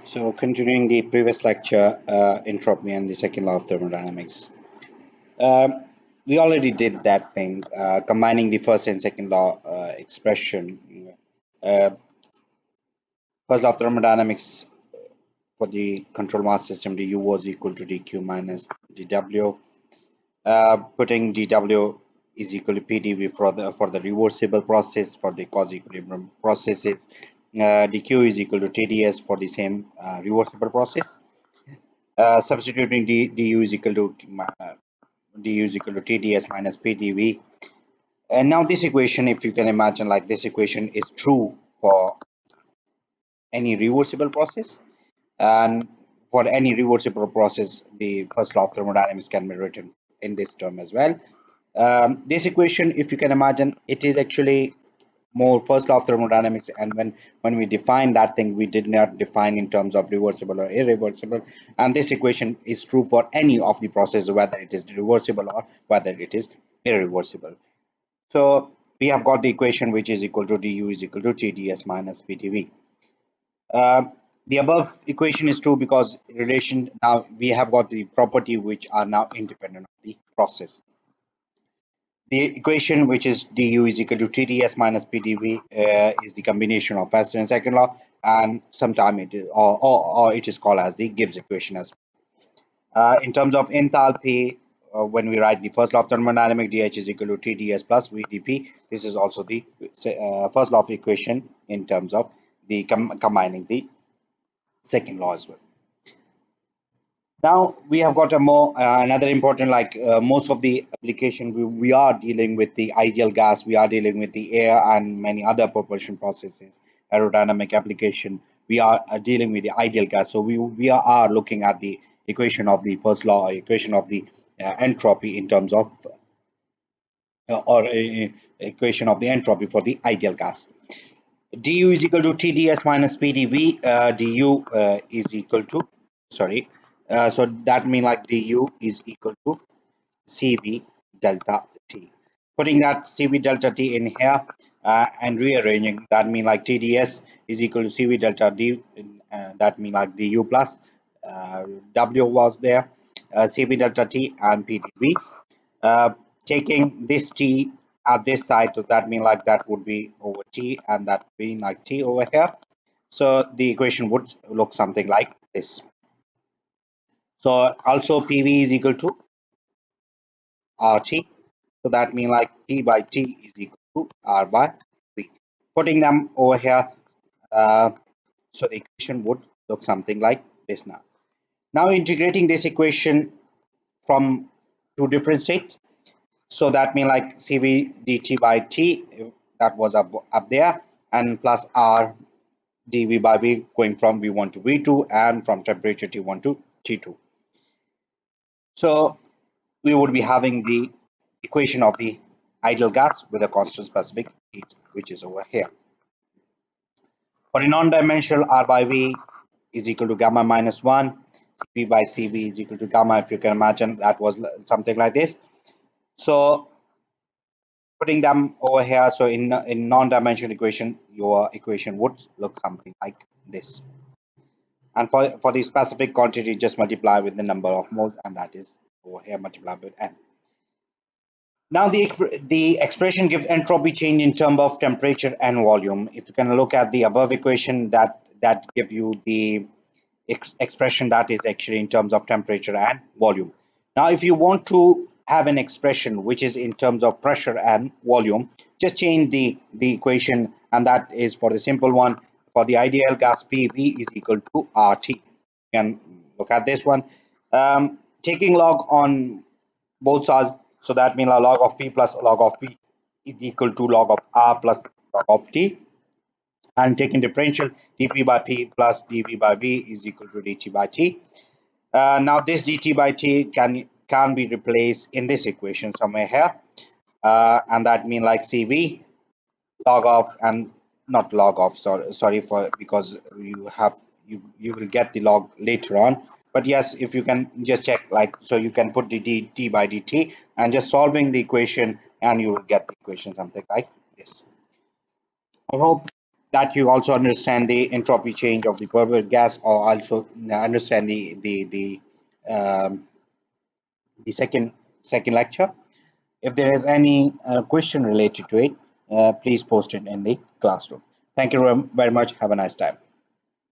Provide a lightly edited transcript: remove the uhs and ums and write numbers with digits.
So, continuing the previous lecture, entropy and the second law of thermodynamics. Um, we already did that thing, combining the first and second law expression. Uh, First law of thermodynamics for the control mass system, du was equal to dq minus dw. Putting dw is equal to pdv for the reversible process. For the quasi-equilibrium processes, dq is equal to tds for the same reversible process. Substituting du is equal to du is equal to tds minus pdv. And now this equation, if you can imagine, like this equation is true for any reversible process, and for any reversible process, the first law of thermodynamics can be written in this term as well. This equation, if you can imagine, it is actually more first law of thermodynamics, and when we define that thing, we did not define in terms of reversible or irreversible, and this equation is true for any of the processes, whether it is reversible or whether it is irreversible. So we have got the equation which is equal to du is equal to tds minus pdv. uh, the above equation is true because relation, now we have got the property which are now independent of the process. The equation which is du is equal to tds minus pdv is the combination of first and second law, and sometime it is, or it is called as the Gibbs equation as well. In terms of enthalpy, when we write the first law of thermodynamics, dH is equal to tds plus vdp. This is also the first law of equation in terms of the combining the second law as well. Now we have got a more another important, like most of the application, we are dealing with the ideal gas, we are dealing with the air and many other propulsion processes, aerodynamic application. We are dealing with the ideal gas, so we are looking at the equation of the first law, equation of the entropy in terms of or equation of the entropy for the ideal gas. Du is equal to tds minus pdv. Du is equal to, sorry, so that means like du is equal to cv delta t. Putting that cv delta t in here and rearranging, that means like tds is equal to cv delta d. That means like du plus w was there, cv delta t and pdv. uh, Taking this t at this side, so that means like that would be over t, and that being like t over here. So the equation would look something like this. So also pv is equal to rt, so that means like p by t is equal to r by v. Putting them over here, uh, so the equation would look something like this. Now integrating this equation from two different states, so that means like cv dt by t, that was up there, and plus r dv by v, going from v1 to v2 and from temperature t1 to t2. So we would be having the equation of the ideal gas with a constant specific heat, which is over here. For a non-dimensional, r by v is equal to gamma minus 1, cv by cv is equal to gamma. If you can imagine, that was something like this. So putting them over here, so in non-dimensional equation, your equation would look something like this. And for the specific quantity, just multiply with the number of moles, and that is over here multiplied with n. Now the expression gives entropy change in terms of temperature and volume. If you can look at the above equation, that give you the expression that is actually in terms of temperature and volume. Now if you want to have an expression which is in terms of pressure and volume, just change the equation, and that is for the simple one. For the ideal gas, pv is equal to rt. You can look at this one, taking log on both sides, so that means log of p plus log of v is equal to log of r plus log of t, and taking differential, dp by p plus dv by v is equal to dt by t. Now this dt by t can be replaced in this equation somewhere here, and that means like cv log of, and not log of, sorry for, because you will get the log later on. But yes, if you can just check, like, so you can put the dt by dt and just solving the equation, and you will get the equation something like this. I hope that you also understand the entropy change of the perfect gas, or also understand the second lecture. If there is any question related to it, please post it in the classroom. Thank you very much. Have a nice time.